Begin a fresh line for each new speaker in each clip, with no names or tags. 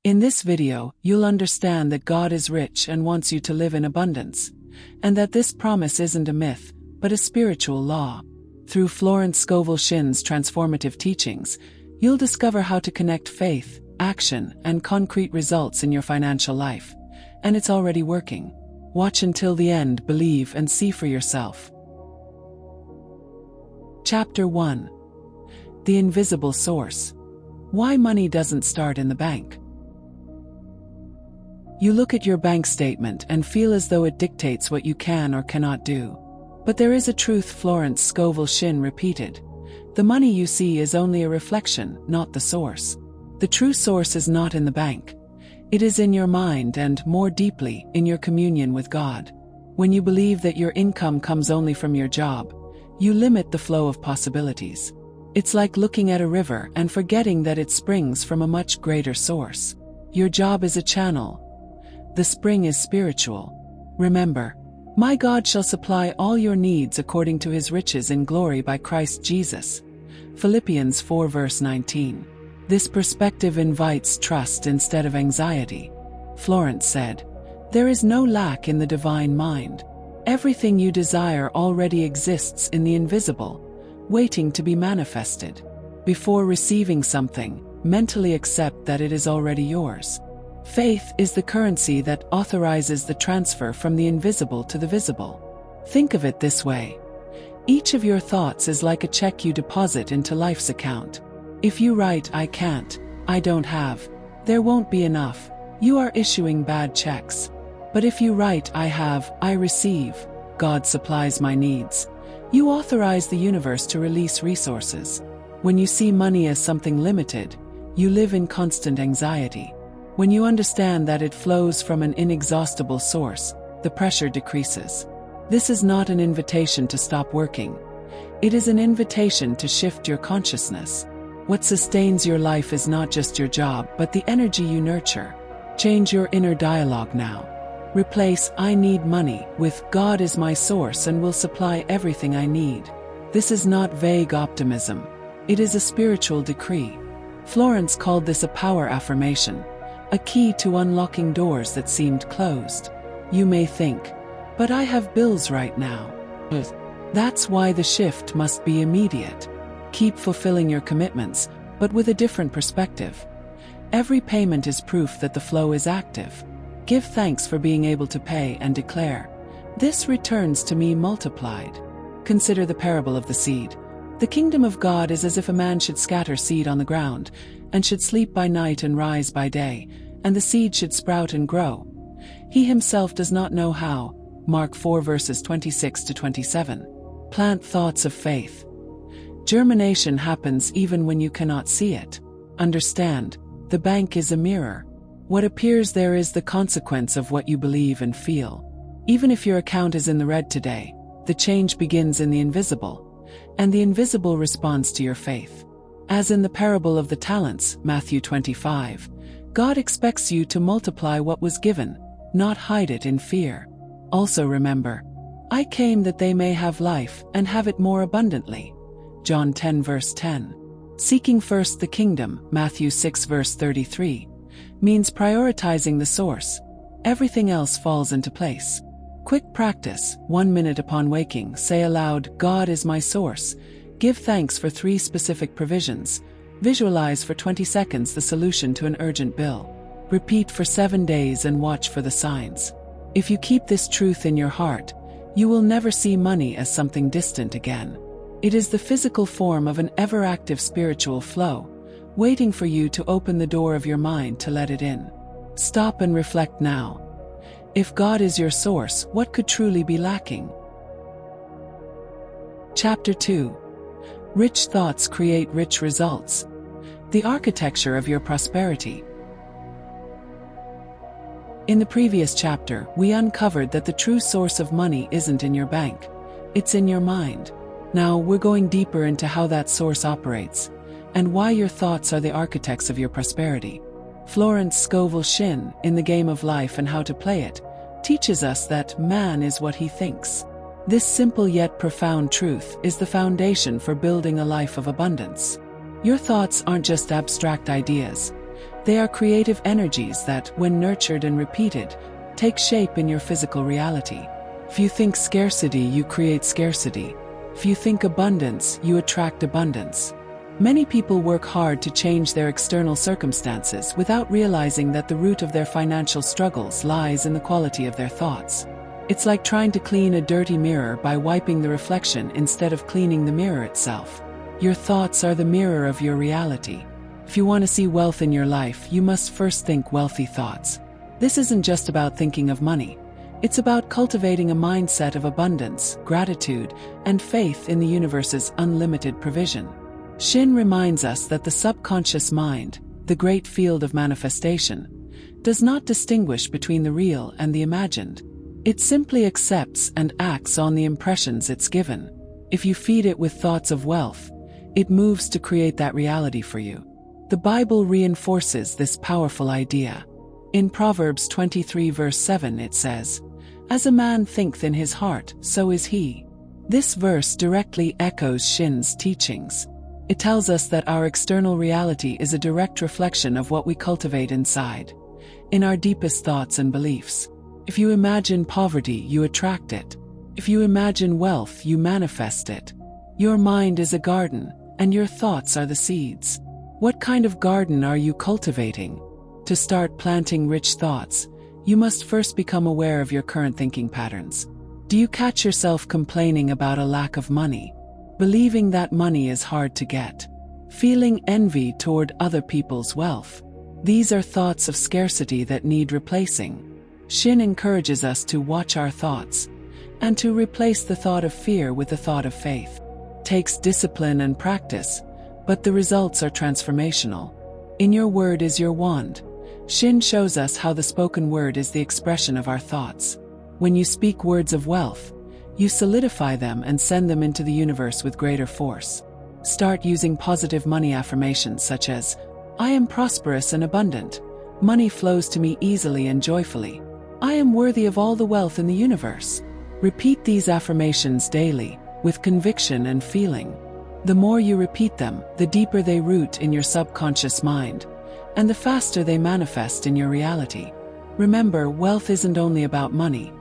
In this video, you'll understand that God is rich and wants you to live in abundance, and that this promise isn't a myth, but a spiritual law. Through Florence Scovel Shinn's transformative teachings, you'll discover how to connect faith, action, and concrete results in your financial life. And it's already working. Watch until the end, believe, and see for yourself. Chapter 1. The Invisible Source. Why money doesn't start in the bank. You look at your bank statement and feel as though it dictates what you can or cannot do. But there is a truth Florence Scovel Shinn repeated. The money you see is only a reflection, not the source. The true source is not in the bank. It is in your mind and, more deeply, in your communion with God. When you believe that your income comes only from your job, you limit the flow of possibilities. It's like looking at a river and forgetting that it springs from a much greater source. Your job is a channel. The spring is spiritual. Remember, my God shall supply all your needs according to his riches in glory by Christ Jesus. Philippians 4 verse 19. This perspective invites trust instead of anxiety. Florence said, "There is no lack in the divine mind. Everything you desire already exists in the invisible, waiting to be manifested. Before receiving something, mentally accept that it is already yours." Faith is the currency that authorizes the transfer from the invisible to the visible. Think of it this way. Each of your thoughts is like a check you deposit into life's account. If you write, "I can't," "I don't have," "there won't be enough," you are issuing bad checks. But if you write, "I have," "I receive," "God supplies my needs," you authorize the universe to release resources. When you see money as something limited, you live in constant anxiety. When you understand that it flows from an inexhaustible source, the pressure decreases. This is not an invitation to stop working. It is an invitation to shift your consciousness. What sustains your life is not just your job, but the energy you nurture. Change your inner dialogue now. Replace "I need money" with "God is my source and will supply everything I need." This is not vague optimism. It is a spiritual decree. Florence called this a power affirmation, a key to unlocking doors that seemed closed. You may think, "But I have bills right now." That's why the shift must be immediate. Keep fulfilling your commitments, but with a different perspective. Every payment is proof that the flow is active. Give thanks for being able to pay and declare, "This returns to me multiplied." Consider the parable of the seed. The kingdom of God is as if a man should scatter seed on the ground, and should sleep by night and rise by day, and the seed should sprout and grow. He himself does not know how. Mark 4 verses 26 to 27. Plant thoughts of faith. Germination happens even when you cannot see it. Understand, the bank is a mirror. What appears there is the consequence of what you believe and feel. Even if your account is in the red today, the change begins in the invisible, and the invisible responds to your faith. As in the parable of the talents, Matthew 25, God expects you to multiply what was given, not hide it in fear. Also remember, "I came that they may have life and have it more abundantly." John 10 verse 10. Seeking first the kingdom, Matthew 6 verse 33, means prioritizing the source. Everything else falls into place. Quick practice. 1 minute upon waking, say aloud, "God is my source." Give thanks for 3 specific provisions. Visualize for 20 seconds the solution to an urgent bill. Repeat for 7 days and watch for the signs. If you keep this truth in your heart, you will never see money as something distant again. It is the physical form of an ever-active spiritual flow, waiting for you to open the door of your mind to let it in. Stop and reflect now. If God is your source, what could truly be lacking? Chapter 2. Rich thoughts create rich results. The architecture of your prosperity. In the previous chapter, we uncovered that the true source of money isn't in your bank. It's in your mind. Now we're going deeper into how that source operates, and why your thoughts are the architects of your prosperity. Florence Scovel Shinn, in The Game of Life and How to Play It, teaches us that man is what he thinks. This simple yet profound truth is the foundation for building a life of abundance. Your thoughts aren't just abstract ideas. They are creative energies that, when nurtured and repeated, take shape in your physical reality. If you think scarcity, you create scarcity. If you think abundance, you attract abundance. Many people work hard to change their external circumstances without realizing that the root of their financial struggles lies in the quality of their thoughts. It's like trying to clean a dirty mirror by wiping the reflection instead of cleaning the mirror itself. Your thoughts are the mirror of your reality. If you want to see wealth in your life, you must first think wealthy thoughts. This isn't just about thinking of money. It's about cultivating a mindset of abundance, gratitude, and faith in the universe's unlimited provision. Shinn reminds us that the subconscious mind, the great field of manifestation, does not distinguish between the real and the imagined. It simply accepts and acts on the impressions it's given. If you feed it with thoughts of wealth, it moves to create that reality for you. The Bible reinforces this powerful idea. In Proverbs 23 verse 7 it says, "As a man thinketh in his heart, so is he." This verse directly echoes Shinn's teachings. It tells us that our external reality is a direct reflection of what we cultivate inside, in our deepest thoughts and beliefs. If you imagine poverty, you attract it. If you imagine wealth, you manifest it. Your mind is a garden, and your thoughts are the seeds. What kind of garden are you cultivating? To start planting rich thoughts, you must first become aware of your current thinking patterns. Do you catch yourself complaining about a lack of money? Believing that money is hard to get? Feeling envy toward other people's wealth? These are thoughts of scarcity that need replacing. Shinn encourages us to watch our thoughts, and to replace the thought of fear with the thought of faith. It takes discipline and practice, but the results are transformational. In your word is your wand. Shinn shows us how the spoken word is the expression of our thoughts. When you speak words of wealth, you solidify them and send them into the universe with greater force. Start using positive money affirmations such as, "I am prosperous and abundant. Money flows to me easily and joyfully. I am worthy of all the wealth in the universe." Repeat these affirmations daily, with conviction and feeling. The more you repeat them, the deeper they root in your subconscious mind, and the faster they manifest in your reality. Remember, wealth isn't only about money.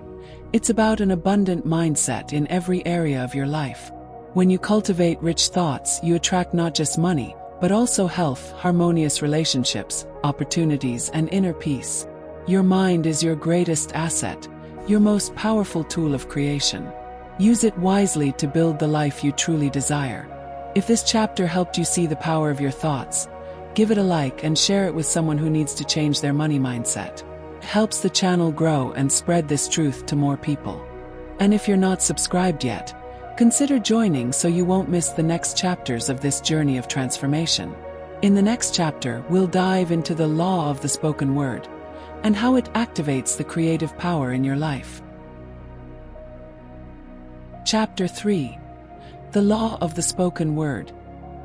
It's about an abundant mindset in every area of your life. When you cultivate rich thoughts, you attract not just money, but also health, harmonious relationships, opportunities, and inner peace. Your mind is your greatest asset, your most powerful tool of creation. Use it wisely to build the life you truly desire. If this chapter helped you see the power of your thoughts, give it a like and share it with someone who needs to change their money mindset. It helps the channel grow and spread this truth to more people. And if you're not subscribed yet, consider joining so you won't miss the next chapters of this journey of transformation. In the next chapter, we'll dive into the law of the spoken word, and how it activates the creative power in your life. Chapter 3. The Law of the Spoken Word.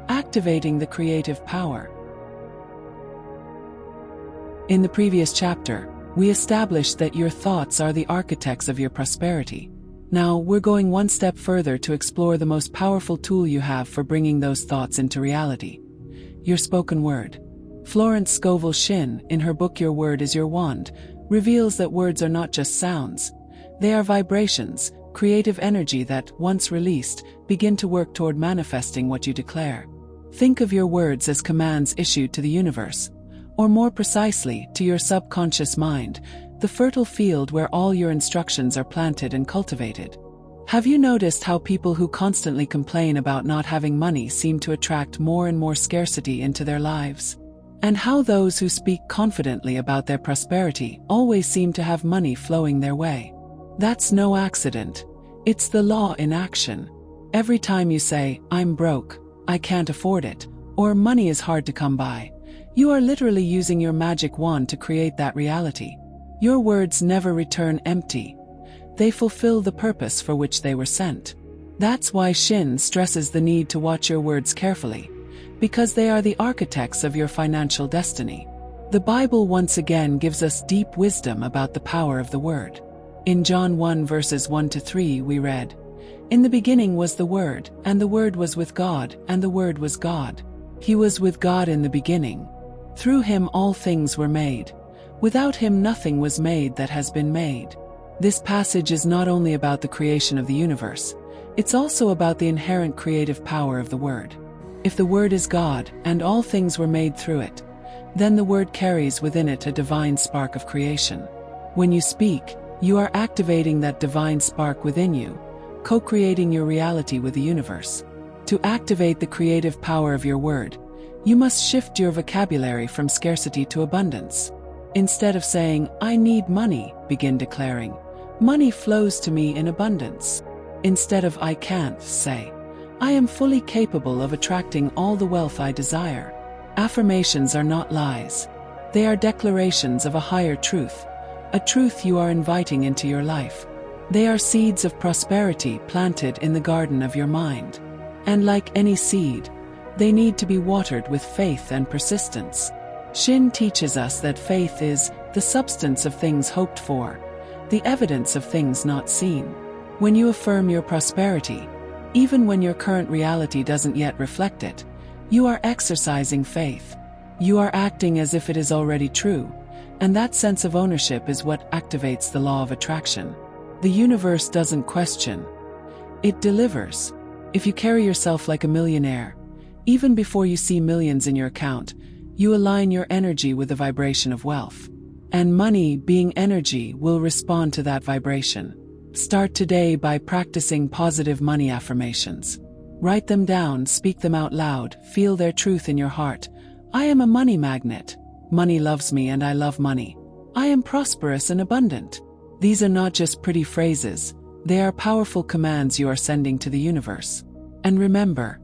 Activating the creative power. In the previous chapter, we established that your thoughts are the architects of your prosperity. Now, we're going one step further to explore the most powerful tool you have for bringing those thoughts into reality: your spoken word. Florence Scovel Shinn, in her book Your Word is Your Wand, reveals that words are not just sounds. They are vibrations, creative energy that, once released, begin to work toward manifesting what you declare. Think of your words as commands issued to the universe, or more precisely, to your subconscious mind, the fertile field where all your instructions are planted and cultivated. Have you noticed how people who constantly complain about not having money seem to attract more and more scarcity into their lives? And how those who speak confidently about their prosperity always seem to have money flowing their way? That's no accident. It's the law in action. Every time you say, "I'm broke, I can't afford it," or "money is hard to come by," you are literally using your magic wand to create that reality. Your words never return empty. They fulfill the purpose for which they were sent. That's why Shinn stresses the need to watch your words carefully, because they are the architects of your financial destiny. The Bible once again gives us deep wisdom about the power of the word. In John 1 verses 1 to 3 we read, "In the beginning was the Word, and the Word was with God, and the Word was God. He was with God in the beginning. Through him all things were made. Without him nothing was made that has been made. This passage is not only about the creation of the universe, it's also about the inherent creative power of the Word. If the Word is God, and all things were made through it, then the Word carries within it a divine spark of creation. When you speak, you are activating that divine spark within you, co-creating your reality with the universe. To activate the creative power of your word, you must shift your vocabulary from scarcity to abundance. Instead of saying, "I need money," begin declaring, "Money flows to me in abundance." Instead of "I can't," say, "I am fully capable of attracting all the wealth I desire." Affirmations are not lies. They are declarations of a higher truth, a truth you are inviting into your life. They are seeds of prosperity planted in the garden of your mind. And like any seed, they need to be watered with faith and persistence. Shinn teaches us that faith is the substance of things hoped for, the evidence of things not seen. When you affirm your prosperity, even when your current reality doesn't yet reflect it, you are exercising faith. You are acting as if it is already true, and that sense of ownership is what activates the law of attraction. The universe doesn't question, it delivers. If you carry yourself like a millionaire, even before you see millions in your account, you align your energy with the vibration of wealth. And money, being energy, will respond to that vibration. Start today by practicing positive money affirmations. Write them down, speak them out loud, feel their truth in your heart. I am a money magnet. Money loves me and I love money. I am prosperous and abundant. These are not just pretty phrases, they are powerful commands you are sending to the universe. And remember,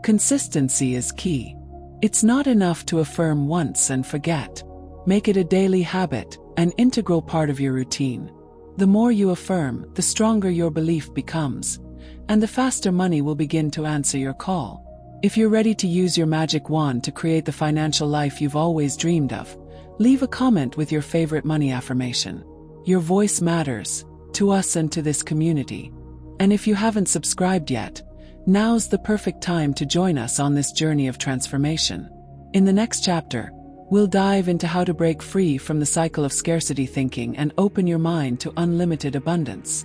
consistency is key. It's not enough to affirm once and forget. Make it a daily habit, an integral part of your routine. The more you affirm, the stronger your belief becomes, and the faster money will begin to answer your call. If you're ready to use your magic wand to create the financial life you've always dreamed of, leave a comment with your favorite money affirmation. Your voice matters, to us and to this community. And if you haven't subscribed yet, now's the perfect time to join us on this journey of transformation. In the next chapter, we'll dive into how to break free from the cycle of scarcity thinking and open your mind to unlimited abundance.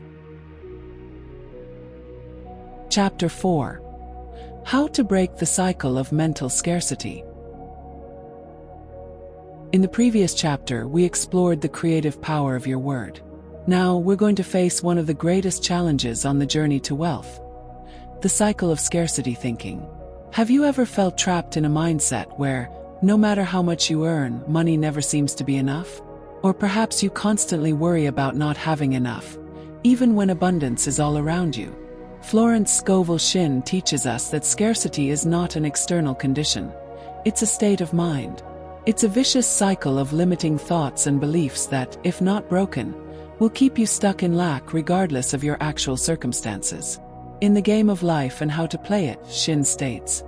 Chapter 4. How to break the cycle of mental scarcity. In the previous chapter, we explored the creative power of your word. Now, we're going to face one of the greatest challenges on the journey to wealth: the cycle of scarcity thinking. Have you ever felt trapped in a mindset where, no matter how much you earn, money never seems to be enough? Or perhaps you constantly worry about not having enough, even when abundance is all around you. Florence Scovel Shinn teaches us that scarcity is not an external condition. It's a state of mind. It's a vicious cycle of limiting thoughts and beliefs that, if not broken, will keep you stuck in lack regardless of your actual circumstances. In the game of life and how to play it, Shinn states,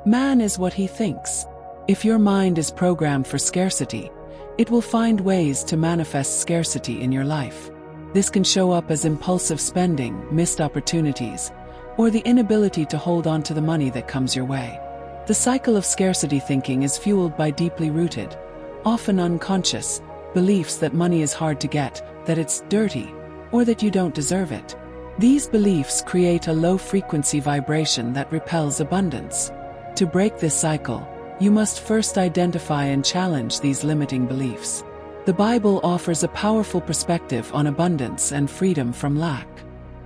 man is what he thinks. If your mind is programmed for scarcity, it will find ways to manifest scarcity in your life. This can show up as impulsive spending, missed opportunities, or the inability to hold on to the money that comes your way. The cycle of scarcity thinking is fueled by deeply rooted, often unconscious, beliefs that money is hard to get, that it's dirty, or that you don't deserve it. These beliefs create a low-frequency vibration that repels abundance. To break this cycle, you must first identify and challenge these limiting beliefs. The Bible offers a powerful perspective on abundance and freedom from lack.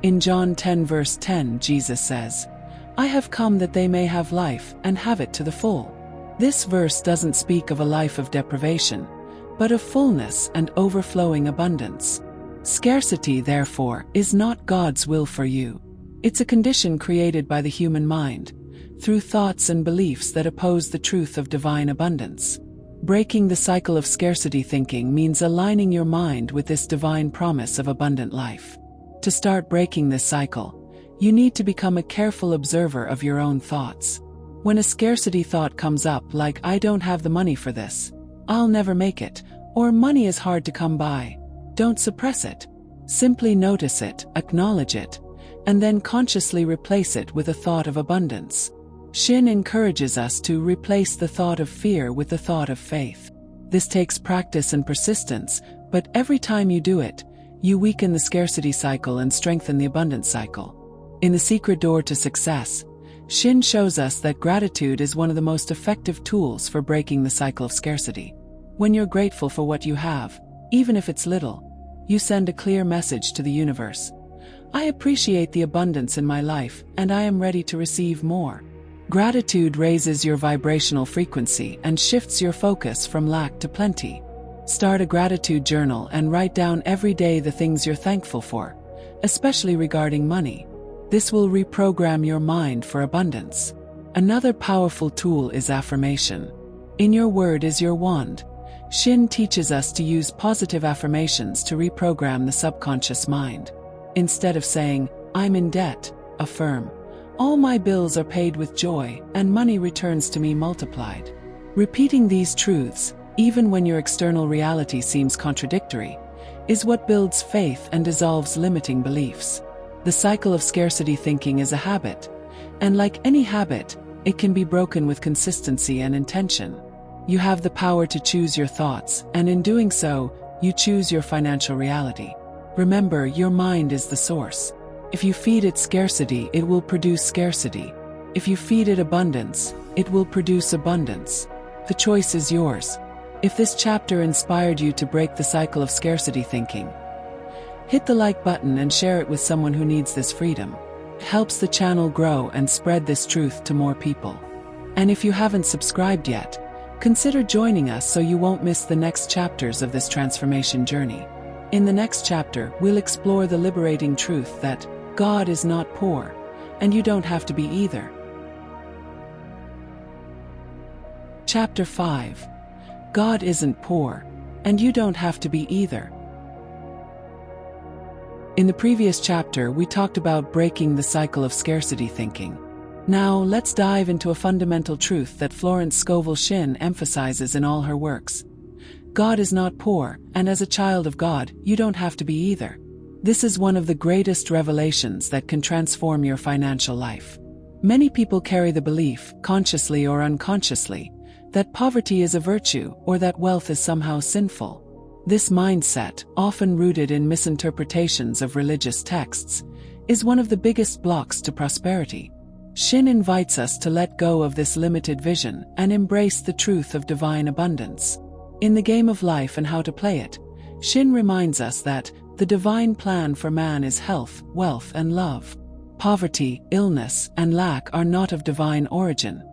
In John 10 verse 10, Jesus says, "I have come that they may have life and have it to the full." This verse doesn't speak of a life of deprivation, but of fullness and overflowing abundance. Scarcity, therefore, is not God's will for you. It's a condition created by the human mind, through thoughts and beliefs that oppose the truth of divine abundance. Breaking the cycle of scarcity thinking means aligning your mind with this divine promise of abundant life. To start breaking this cycle, you need to become a careful observer of your own thoughts. When a scarcity thought comes up like, "I don't have the money for this," "I'll never make it," or "money is hard to come by," don't suppress it. Simply notice it, acknowledge it, and then consciously replace it with a thought of abundance. Shinn encourages us to replace the thought of fear with the thought of faith. This takes practice and persistence, but every time you do it, you weaken the scarcity cycle and strengthen the abundance cycle. In The Secret Door to Success, Shinn shows us that gratitude is one of the most effective tools for breaking the cycle of scarcity. When you're grateful for what you have, even if it's little, you send a clear message to the universe. I appreciate the abundance in my life, and I am ready to receive more. Gratitude raises your vibrational frequency and shifts your focus from lack to plenty. Start a gratitude journal and write down every day the things you're thankful for, especially regarding money. This will reprogram your mind for abundance. Another powerful tool is affirmation. In Your Word is Your Wand. Shinn teaches us to use positive affirmations to reprogram the subconscious mind. Instead of saying, "I'm in debt," affirm, "All my bills are paid with joy, and money returns to me multiplied." Repeating these truths, even when your external reality seems contradictory, is what builds faith and dissolves limiting beliefs. The cycle of scarcity thinking is a habit, and like any habit, it can be broken with consistency and intention. You have the power to choose your thoughts, and in doing so, you choose your financial reality. Remember, your mind is the source. If you feed it scarcity, it will produce scarcity. If you feed it abundance, it will produce abundance. The choice is yours. If this chapter inspired you to break the cycle of scarcity thinking, hit the like button and share it with someone who needs this freedom. It helps the channel grow and spread this truth to more people. And if you haven't subscribed yet, consider joining us so you won't miss the next chapters of this transformation journey. In the next chapter, we'll explore the liberating truth that God is not poor, and you don't have to be either. Chapter 5. God isn't poor, and you don't have to be either. In the previous chapter, we talked about breaking the cycle of scarcity thinking. Now, let's dive into a fundamental truth that Florence Scovel Shinn emphasizes in all her works. God is not poor, and as a child of God, you don't have to be either. This is one of the greatest revelations that can transform your financial life. Many people carry the belief, consciously or unconsciously, that poverty is a virtue or that wealth is somehow sinful. This mindset, often rooted in misinterpretations of religious texts, is one of the biggest blocks to prosperity. Shinn invites us to let go of this limited vision and embrace the truth of divine abundance. In The Game of Life and How to Play It, Shinn reminds us that the divine plan for man is health, wealth, and love. Poverty, illness, and lack are not of divine origin.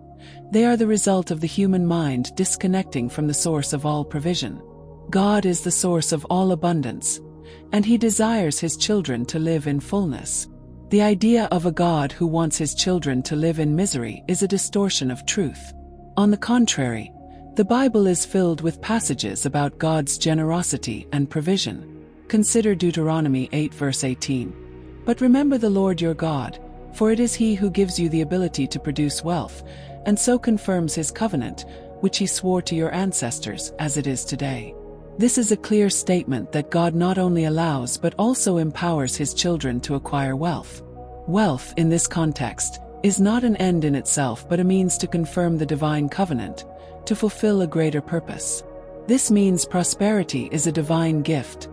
They are the result of the human mind disconnecting from the source of all provision. God is the source of all abundance, and He desires His children to live in fullness. The idea of a God who wants His children to live in misery is a distortion of truth. On the contrary, the Bible is filled with passages about God's generosity and provision. Consider Deuteronomy 8 verse 18. But remember the Lord your God, for it is He who gives you the ability to produce wealth, and so confirms His covenant, which He swore to your ancestors, as it is today. This is a clear statement that God not only allows but also empowers His children to acquire wealth. Wealth, in this context, is not an end in itself but a means to confirm the divine covenant, to fulfill a greater purpose. This means prosperity is a divine gift,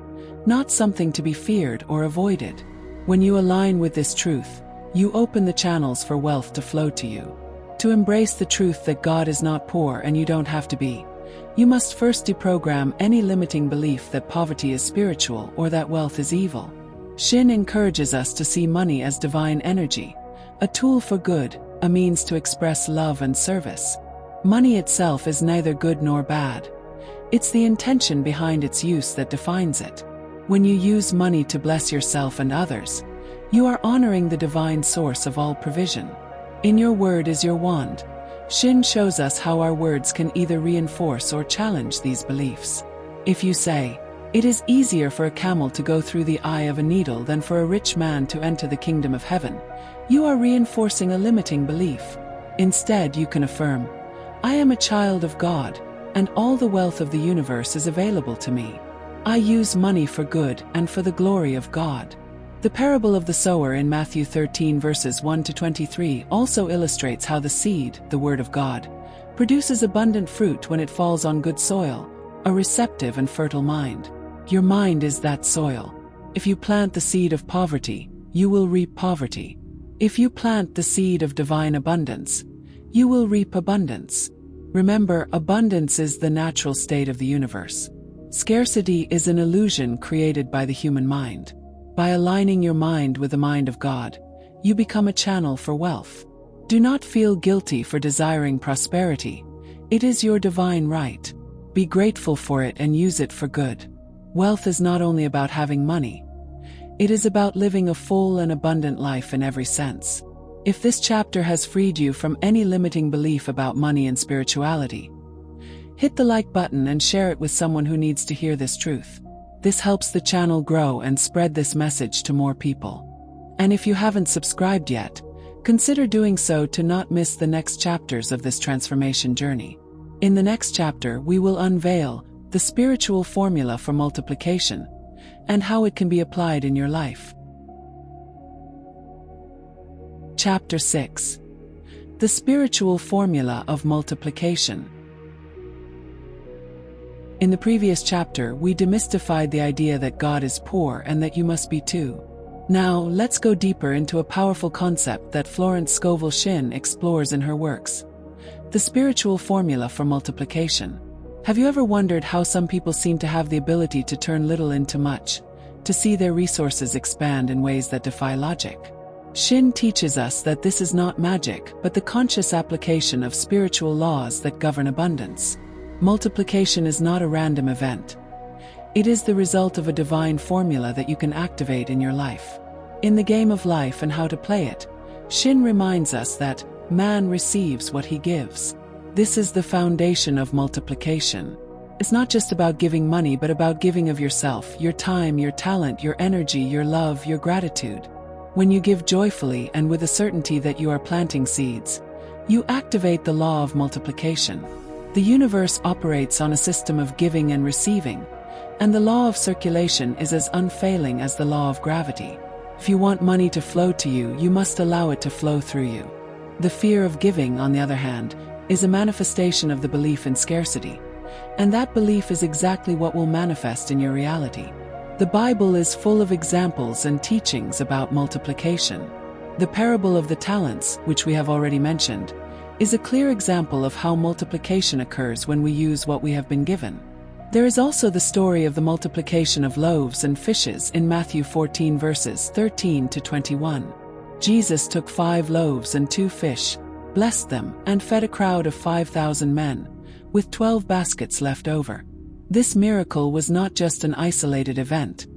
not something to be feared or avoided. When you align with this truth, you open the channels for wealth to flow to you. To embrace the truth that God is not poor and you don't have to be, you must first deprogram any limiting belief that poverty is spiritual or that wealth is evil. Shinn encourages us to see money as divine energy, a tool for good, a means to express love and service. Money itself is neither good nor bad. It's the intention behind its use that defines it. When you use money to bless yourself and others, you are honoring the divine source of all provision. In Your Word is Your Wand. Shinn shows us how our words can either reinforce or challenge these beliefs. If you say, "It is easier for a camel to go through the eye of a needle than for a rich man to enter the kingdom of heaven," you are reinforcing a limiting belief. Instead, you can affirm, "I am a child of God, and all the wealth of the universe is available to me. I use money for good and for the glory of God." The parable of the sower in Matthew 13 verses 1 to 23 also illustrates how the seed, the Word of God, produces abundant fruit when it falls on good soil, a receptive and fertile mind. Your mind is that soil. If you plant the seed of poverty, you will reap poverty. If you plant the seed of divine abundance, you will reap abundance. Remember, abundance is the natural state of the universe. Scarcity is an illusion created by the human mind. By aligning your mind with the mind of God, you become a channel for wealth. Do not feel guilty for desiring prosperity. It is your divine right. Be grateful for it and use it for good. Wealth is not only about having money. It is about living a full and abundant life in every sense. If this chapter has freed you from any limiting belief about money and spirituality, hit the like button and share it with someone who needs to hear this truth. This helps the channel grow and spread this message to more people. And if you haven't subscribed yet, consider doing so to not miss the next chapters of this transformation journey. In the next chapter, we will unveil the spiritual formula for multiplication and how it can be applied in your life. Chapter 6. The spiritual formula of multiplication. In the previous chapter, we demystified the idea that God is poor and that you must be too. Now, let's go deeper into a powerful concept that Florence Scovel Shinn explores in her works: the spiritual formula for multiplication. Have you ever wondered how some people seem to have the ability to turn little into much, to see their resources expand in ways that defy logic? Shinn teaches us that this is not magic, but the conscious application of spiritual laws that govern abundance. Multiplication is not a random event. It is the result of a divine formula that you can activate in your life. In the game of life and how to play it, Shinn reminds us that man receives what he gives. This is the foundation of multiplication. It's not just about giving money, but about giving of yourself, your time, your talent, your energy, your love, your gratitude. When you give joyfully and with a certainty that you are planting seeds, you activate the law of multiplication. The universe operates on a system of giving and receiving, and the law of circulation is as unfailing as the law of gravity. If you want money to flow to you, you must allow it to flow through you. The fear of giving, on the other hand, is a manifestation of the belief in scarcity, and that belief is exactly what will manifest in your reality. The Bible is full of examples and teachings about multiplication. The parable of the talents, which we have already mentioned, is a clear example of how multiplication occurs when we use what we have been given. There is also the story of the multiplication of loaves and fishes in Matthew 14 verses 13 to 21. Jesus took 5 loaves and 2 fish, blessed them, and fed a crowd of 5,000 men, with 12 baskets left over. This miracle was not just an isolated event.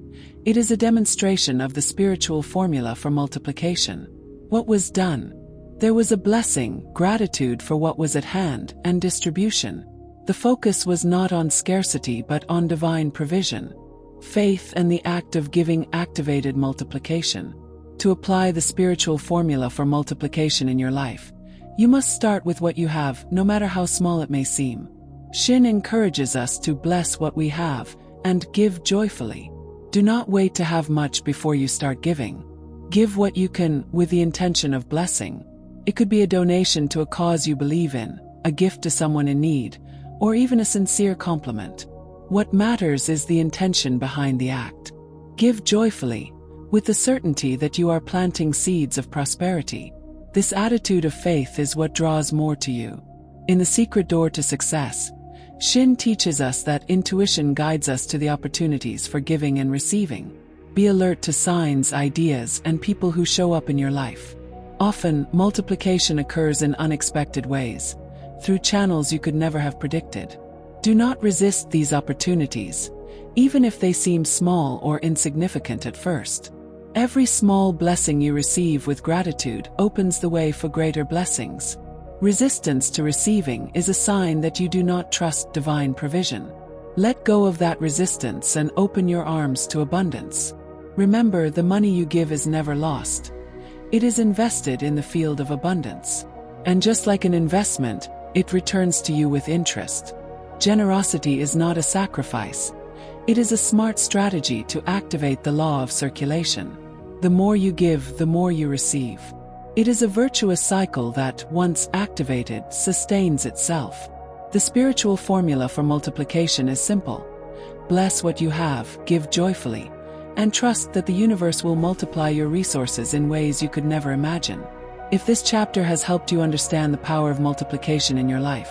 It is a demonstration of the spiritual formula for multiplication. What was done? There was a blessing, gratitude for what was at hand, and distribution. The focus was not on scarcity but on divine provision. Faith and the act of giving activated multiplication. To apply the spiritual formula for multiplication in your life, you must start with what you have, no matter how small it may seem. Shinn encourages us to bless what we have and give joyfully. Do not wait to have much before you start giving. Give what you can with the intention of blessing. It could be a donation to a cause you believe in, a gift to someone in need, or even a sincere compliment. What matters is the intention behind the act. Give joyfully, with the certainty that you are planting seeds of prosperity. This attitude of faith is what draws more to you. In The Secret Door to Success, Shinn teaches us that intuition guides us to the opportunities for giving and receiving. Be alert to signs, ideas, and people who show up in your life. Often, multiplication occurs in unexpected ways, through channels you could never have predicted. Do not resist these opportunities, even if they seem small or insignificant at first. Every small blessing you receive with gratitude opens the way for greater blessings. Resistance to receiving is a sign that you do not trust divine provision. Let go of that resistance and open your arms to abundance. Remember, the money you give is never lost. It is invested in the field of abundance. And just like an investment, it returns to you with interest. Generosity is not a sacrifice. It is a smart strategy to activate the law of circulation. The more you give, the more you receive. It is a virtuous cycle that, once activated, sustains itself. The spiritual formula for multiplication is simple. Bless what you have, give joyfully, and trust that the universe will multiply your resources in ways you could never imagine. If this chapter has helped you understand the power of multiplication in your life,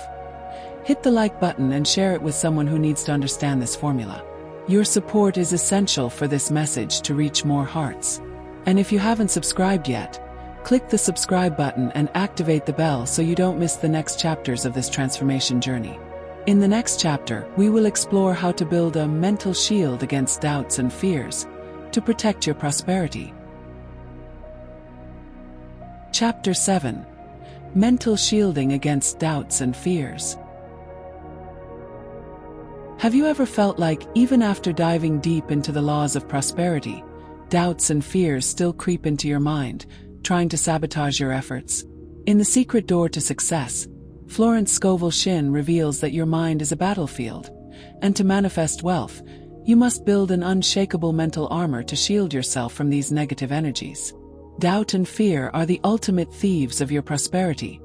hit the like button and share it with someone who needs to understand this formula. Your support is essential for this message to reach more hearts. And if you haven't subscribed yet, click the subscribe button and activate the bell so you don't miss the next chapters of this transformation journey. In the next chapter, we will explore how to build a mental shield against doubts and fears to protect your prosperity. Chapter 7. Mental shielding against doubts and fears. Have you ever felt like, even after diving deep into the laws of prosperity, doubts and fears still creep into your mind, trying to sabotage your efforts? In The Secret Door to Success, Florence Scovel Shinn reveals that your mind is a battlefield, and to manifest wealth, you must build an unshakable mental armor to shield yourself from these negative energies. Doubt and fear are the ultimate thieves of your prosperity.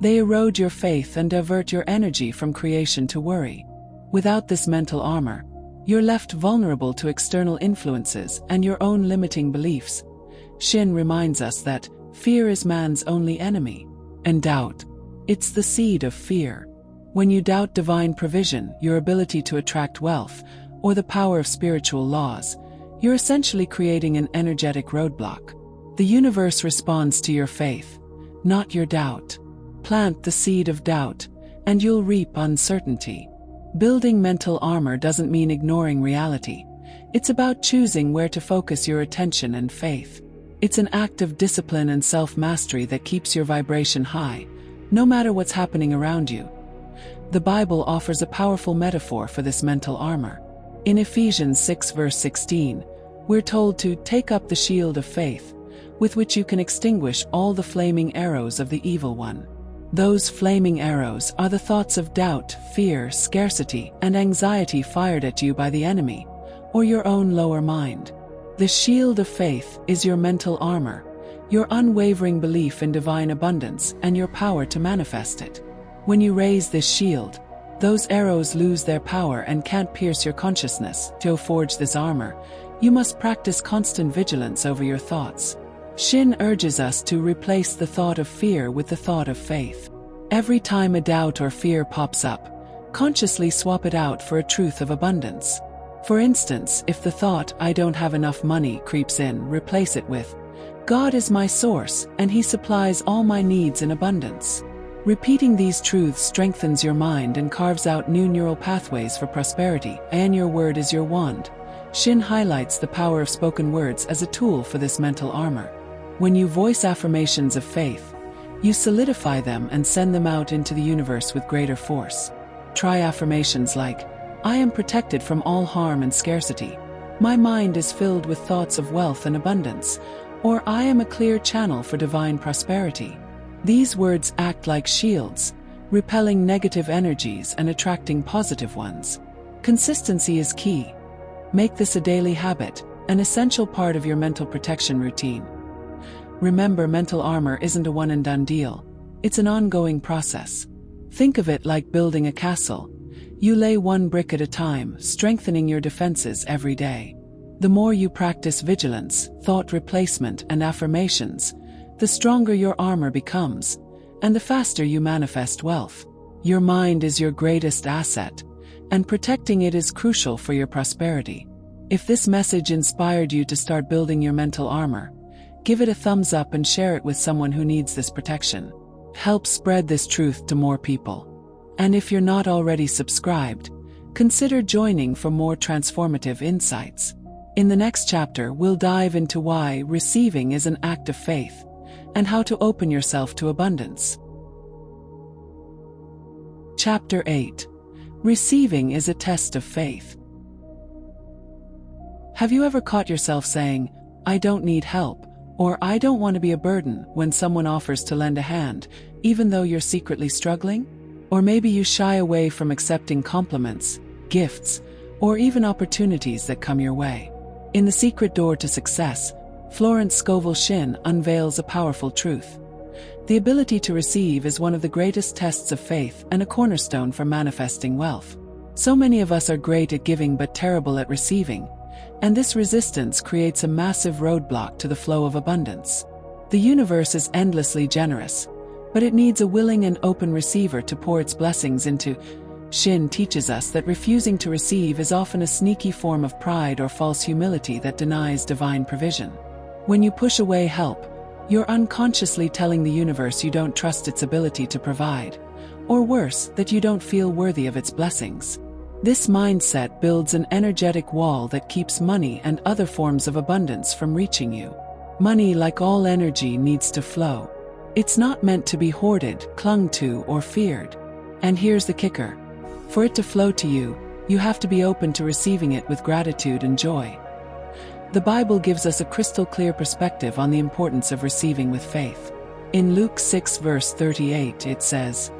They erode your faith and divert your energy from creation to worry. Without this mental armor, you're left vulnerable to external influences and your own limiting beliefs. Shinn reminds us that fear is man's only enemy, and doubt, it's the seed of fear. When you doubt divine provision, your ability to attract wealth, or the power of spiritual laws, you're essentially creating an energetic roadblock. The universe responds to your faith, not your doubt. Plant the seed of doubt, and you'll reap uncertainty. Building mental armor doesn't mean ignoring reality. It's about choosing where to focus your attention and faith. It's an act of discipline and self-mastery that keeps your vibration high, no matter what's happening around you. The Bible offers a powerful metaphor for this mental armor. In Ephesians 6 verse 16, we're told to take up the shield of faith, with which you can extinguish all the flaming arrows of the evil one. Those flaming arrows are the thoughts of doubt, fear, scarcity, and anxiety fired at you by the enemy, or your own lower mind. The shield of faith is your mental armor, your unwavering belief in divine abundance and your power to manifest it. When you raise this shield, those arrows lose their power and can't pierce your consciousness. To forge this armor, you must practice constant vigilance over your thoughts. Shinn urges us to replace the thought of fear with the thought of faith. Every time a doubt or fear pops up, consciously swap it out for a truth of abundance. For instance, if the thought, "I don't have enough money," creeps in, replace it with, "God is my source, and He supplies all my needs in abundance." Repeating these truths strengthens your mind and carves out new neural pathways for prosperity. And your word is your wand. Shinn highlights the power of spoken words as a tool for this mental armor. When you voice affirmations of faith, you solidify them and send them out into the universe with greater force. Try affirmations like, "I am protected from all harm and scarcity. My mind is filled with thoughts of wealth and abundance," or "I am a clear channel for divine prosperity." These words act like shields, repelling negative energies and attracting positive ones. Consistency is key. Make this a daily habit, an essential part of your mental protection routine. Remember, mental armor isn't a one-and-done deal. It's an ongoing process. Think of it like building a castle. You lay one brick at a time, strengthening your defenses every day. The more you practice vigilance, thought replacement, and affirmations, the stronger your armor becomes, and the faster you manifest wealth. Your mind is your greatest asset, and protecting it is crucial for your prosperity. If this message inspired you to start building your mental armor, give it a thumbs up and share it with someone who needs this protection. Help spread this truth to more people. And if you're not already subscribed, consider joining for more transformative insights. In the next chapter, we'll dive into why receiving is an act of faith, and how to open yourself to abundance. Chapter 8. Receiving is a test of faith. Have you ever caught yourself saying, "I don't need help," or "I don't want to be a burden," when someone offers to lend a hand, even though you're secretly struggling? Or maybe you shy away from accepting compliments, gifts, or even opportunities that come your way. In The Secret Door to Success, Florence Scovel Shinn unveils a powerful truth. The ability to receive is one of the greatest tests of faith and a cornerstone for manifesting wealth. So many of us are great at giving but terrible at receiving, and this resistance creates a massive roadblock to the flow of abundance. The universe is endlessly generous, but it needs a willing and open receiver to pour its blessings into. Shinn teaches us that refusing to receive is often a sneaky form of pride or false humility that denies divine provision. When you push away help, you're unconsciously telling the universe you don't trust its ability to provide, or worse, that you don't feel worthy of its blessings. This mindset builds an energetic wall that keeps money and other forms of abundance from reaching you. Money, like all energy, needs to flow. It's not meant to be hoarded, clung to, or feared. And here's the kicker. For it to flow to you, you have to be open to receiving it with gratitude and joy. The Bible gives us a crystal clear perspective on the importance of receiving with faith. In Luke 6 verse 38 it says,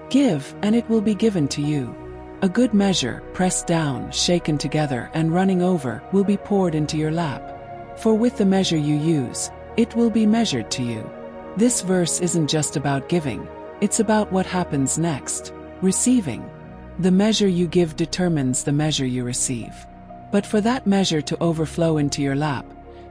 "Give, and it will be given to you. A good measure, pressed down, shaken together, and running over, will be poured into your lap. For with the measure you use, it will be measured to you." This verse isn't just about giving, it's about what happens next, receiving. The measure you give determines the measure you receive. But for that measure to overflow into your lap,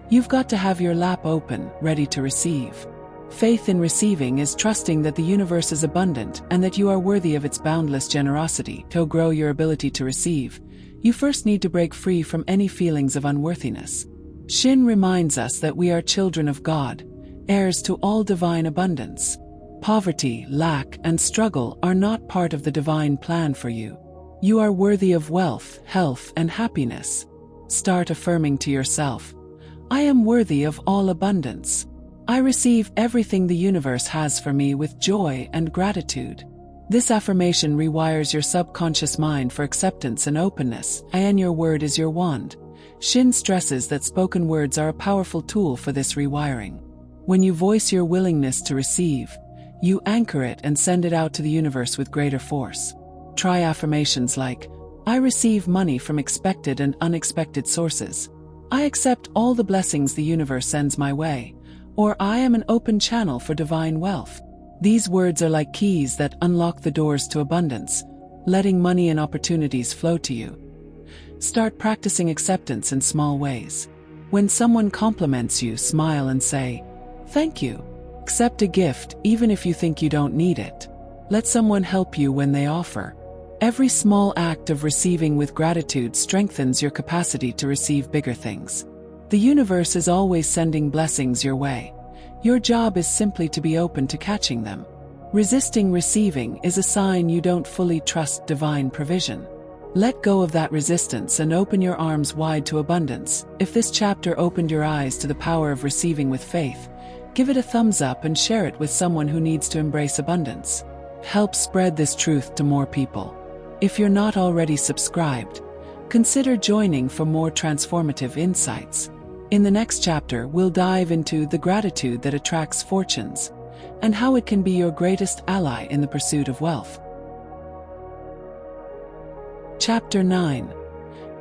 you've got to have your lap open, ready to receive. Faith in receiving is trusting that the universe is abundant and that you are worthy of its boundless generosity. To grow your ability to receive, you first need to break free from any feelings of unworthiness. Shinn reminds us that we are children of God, heirs to all divine abundance. Poverty, lack, and struggle are not part of the divine plan for you. You are worthy of wealth, health, and happiness. Start affirming to yourself, "I am worthy of all abundance. I receive everything the universe has for me with joy and gratitude." This affirmation rewires your subconscious mind for acceptance and openness, and your word is your wand. Shinn stresses that spoken words are a powerful tool for this rewiring. When you voice your willingness to receive, you anchor it and send it out to the universe with greater force. Try affirmations like, "I receive money from expected and unexpected sources. I accept all the blessings the universe sends my way," or "I am an open channel for divine wealth." These words are like keys that unlock the doors to abundance, letting money and opportunities flow to you. Start practicing acceptance in small ways. When someone compliments you, smile and say, "Thank you." Accept a gift, even if you think you don't need it. Let someone help you when they offer. Every small act of receiving with gratitude strengthens your capacity to receive bigger things. The universe is always sending blessings your way. Your job is simply to be open to catching them. Resisting receiving is a sign you don't fully trust divine provision. Let go of that resistance and open your arms wide to abundance. If this chapter opened your eyes to the power of receiving with faith, give it a thumbs up and share it with someone who needs to embrace abundance. Help spread this truth to more people. If you're not already subscribed, consider joining for more transformative insights. In the next chapter, we'll dive into the gratitude that attracts fortunes and how it can be your greatest ally in the pursuit of wealth. Chapter 9.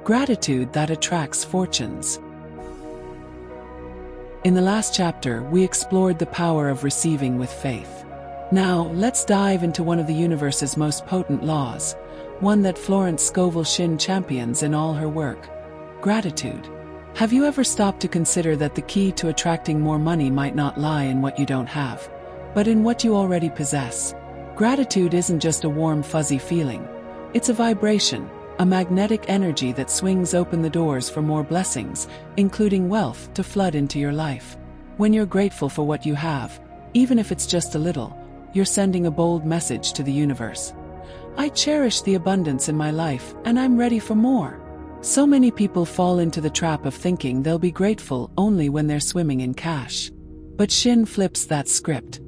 Gratitude that attracts fortunes. In the last chapter, we explored the power of receiving with faith. Now, let's dive into one of the universe's most potent laws, one that Florence Scovel Shinn champions in all her work: gratitude. Have you ever stopped to consider that the key to attracting more money might not lie in what you don't have, but in what you already possess? Gratitude isn't just a warm, fuzzy feeling. It's a vibration, a magnetic energy that swings open the doors for more blessings, including wealth, to flood into your life. When you're grateful for what you have, even if it's just a little, you're sending a bold message to the universe. I cherish the abundance in my life, and I'm ready for more. So many people fall into the trap of thinking they'll be grateful only when they're swimming in cash. But Shinn flips that script.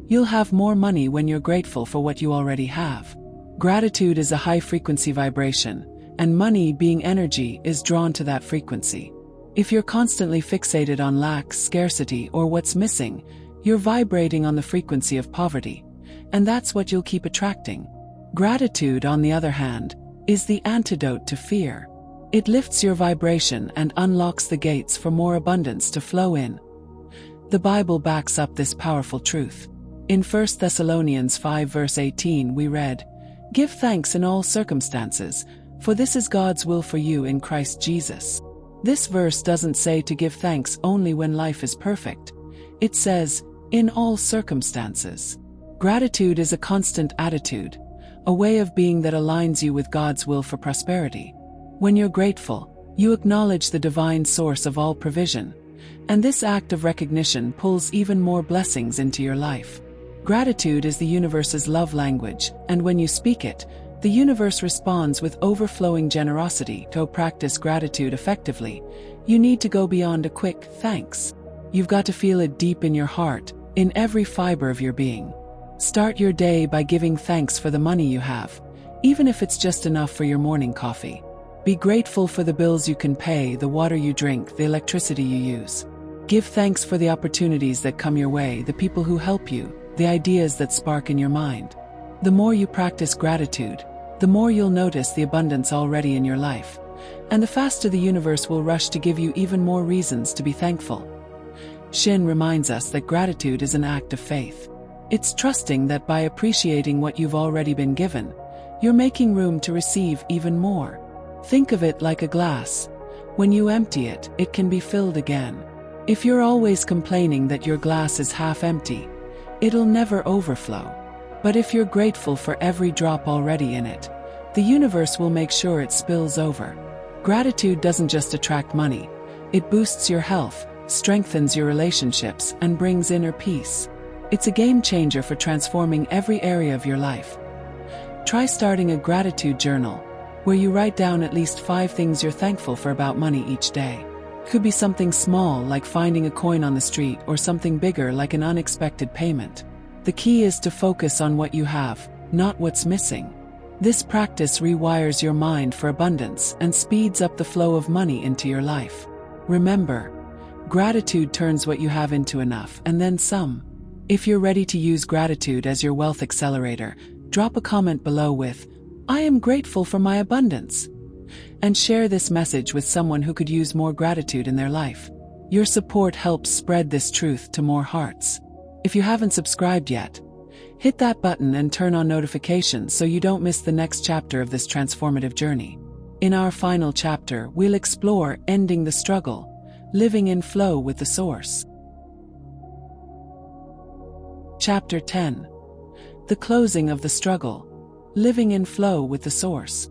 You'll have more money when you're grateful for what you already have. Gratitude is a high-frequency vibration, and money, being energy, is drawn to that frequency. If you're constantly fixated on lack, scarcity, or what's missing, you're vibrating on the frequency of poverty, and that's what you'll keep attracting. Gratitude, on the other hand, is the antidote to fear. It lifts your vibration and unlocks the gates for more abundance to flow in. The Bible backs up this powerful truth. In 1 Thessalonians 5 verse 18 we read, "Give thanks in all circumstances, for this is God's will for you in Christ Jesus." This verse doesn't say to give thanks only when life is perfect. It says, in all circumstances. Gratitude is a constant attitude, a way of being that aligns you with God's will for prosperity. When you're grateful, you acknowledge the divine source of all provision, and this act of recognition pulls even more blessings into your life. Gratitude is the universe's love language, and when you speak it, the universe responds with overflowing generosity. To practice gratitude effectively, you need to go beyond a quick thanks. You've got to feel it deep in your heart, in every fiber of your being. Start your day by giving thanks for the money you have, even if it's just enough for your morning coffee. Be grateful for the bills you can pay, the water you drink, the electricity you use. Give thanks for the opportunities that come your way, the people who help you, the ideas that spark in your mind. The more you practice gratitude, the more you'll notice the abundance already in your life, and the faster the universe will rush to give you even more reasons to be thankful. Shinn reminds us that gratitude is an act of faith. It's trusting that by appreciating what you've already been given, you're making room to receive even more. Think of it like a glass. When you empty it, it can be filled again. If you're always complaining that your glass is half empty, it'll never overflow. But if you're grateful for every drop already in it, the universe will make sure it spills over. Gratitude doesn't just attract money, it boosts your health, strengthens your relationships, and brings inner peace. It's a game changer for transforming every area of your life. Try starting a gratitude journal, where you write down at least 5 things you're thankful for about money each day. It could be something small like finding a coin on the street, or something bigger like an unexpected payment. The key is to focus on what you have, not what's missing. This practice rewires your mind for abundance and speeds up the flow of money into your life. Remember, gratitude turns what you have into enough, and then some. If you're ready to use gratitude as your wealth accelerator, drop a comment below with, "I am grateful for my abundance," and share this message with someone who could use more gratitude in their life. Your support helps spread this truth to more hearts. If you haven't subscribed yet, hit that button and turn on notifications so you don't miss the next chapter of this transformative journey. In our final chapter, we'll explore ending the struggle, living in flow with the source. Chapter 10. The closing of the struggle, living in flow with the source.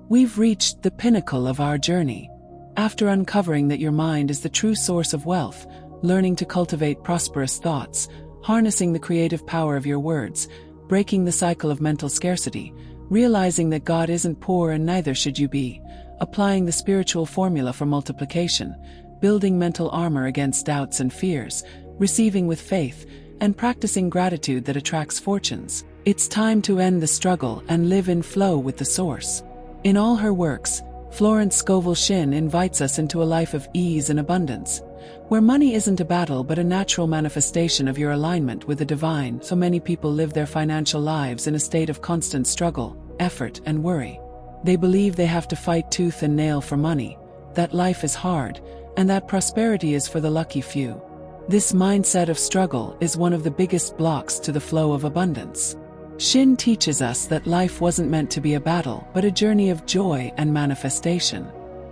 We've reached the pinnacle of our journey. After uncovering that your mind is the true source of wealth, learning to cultivate prosperous thoughts, harnessing the creative power of your words, breaking the cycle of mental scarcity, realizing that God isn't poor and neither should you be, applying the spiritual formula for multiplication, building mental armor against doubts and fears, receiving with faith, and practicing gratitude that attracts fortunes. It's time to end the struggle and live in flow with the source. In all her works, Florence Scovel Shinn invites us into a life of ease and abundance, where money isn't a battle but a natural manifestation of your alignment with the divine. So many people live their financial lives in a state of constant struggle, effort, and worry. They believe they have to fight tooth and nail for money, that life is hard, and that prosperity is for the lucky few. This mindset of struggle is one of the biggest blocks to the flow of abundance. Shinn teaches us that life wasn't meant to be a battle but a journey of joy and manifestation.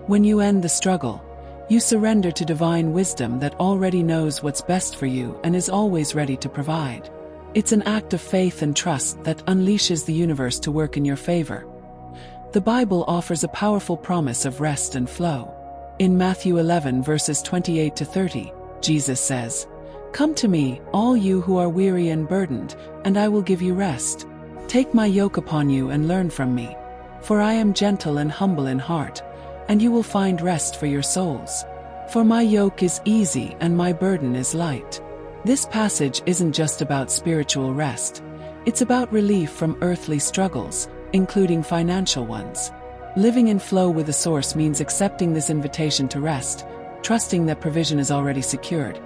When you end the struggle, you surrender to divine wisdom that already knows what's best for you and is always ready to provide. It's an act of faith and trust that unleashes the universe to work in your favor. The Bible offers a powerful promise of rest and flow. In Matthew 11 verses 28 to 30, Jesus says, "Come to me, all you who are weary and burdened, and I will give you rest. Take my yoke upon you and learn from me, for I am gentle and humble in heart, and you will find rest for your souls. For my yoke is easy and my burden is light." This passage isn't just about spiritual rest. It's about relief from earthly struggles, including financial ones. Living in flow with the source means accepting this invitation to rest, trusting that provision is already secured.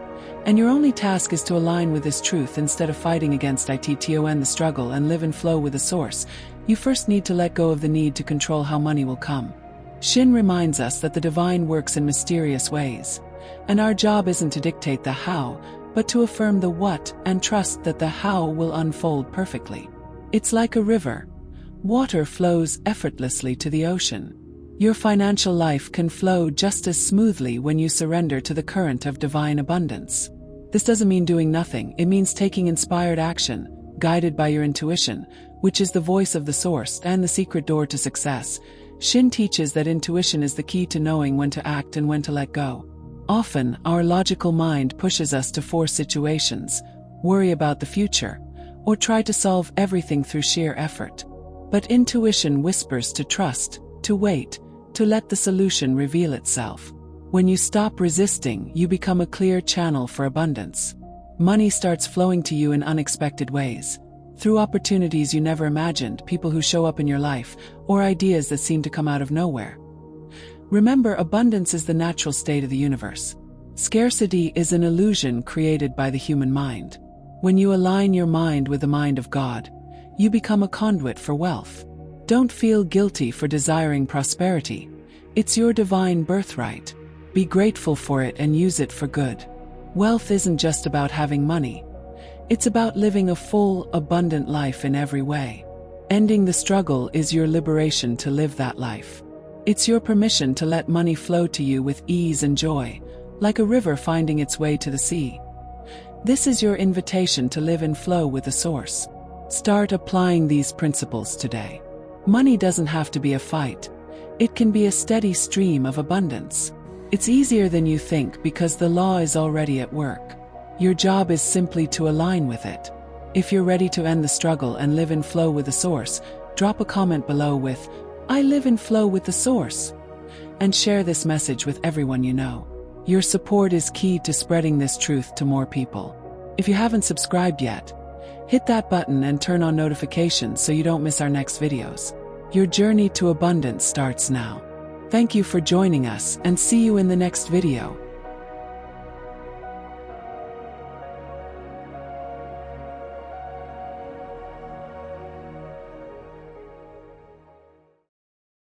And your only task is to align with this truth instead of fighting against it. To end the struggle and live in flow with the source, you first need to let go of the need to control how money will come. Shinn reminds us that the divine works in mysterious ways. And our job isn't to dictate the how, but to affirm the what and trust that the how will unfold perfectly. It's like a river. Water flows effortlessly to the ocean. Your financial life can flow just as smoothly when you surrender to the current of divine abundance. This doesn't mean doing nothing, it means taking inspired action, guided by your intuition, which is the voice of the source and the secret door to success. Shinn teaches that intuition is the key to knowing when to act and when to let go. Often, our logical mind pushes us to force situations, worry about the future, or try to solve everything through sheer effort. But intuition whispers to trust, to wait, to let the solution reveal itself. When you stop resisting, you become a clear channel for abundance. Money starts flowing to you in unexpected ways, through opportunities you never imagined, people who show up in your life, or ideas that seem to come out of nowhere. Remember, abundance is the natural state of the universe. Scarcity is an illusion created by the human mind. When you align your mind with the mind of God, you become a conduit for wealth. Don't feel guilty for desiring prosperity. It's your divine birthright. Be grateful for it and use it for good. Wealth isn't just about having money. It's about living a full, abundant life in every way. Ending the struggle is your liberation to live that life. It's your permission to let money flow to you with ease and joy, like a river finding its way to the sea. This is your invitation to live in flow with the source. Start applying these principles today. Money doesn't have to be a fight. It can be a steady stream of abundance. It's easier than you think because the law is already at work. Your job is simply to align with it. If you're ready to end the struggle and live in flow with the source, drop a comment below with, "I live in flow with the source," and share this message with everyone you know. Your support is key to spreading this truth to more people. If you haven't subscribed yet, hit that button and turn on notifications so you don't miss our next videos. Your journey to abundance starts now. Thank you for joining us and see you in the next video.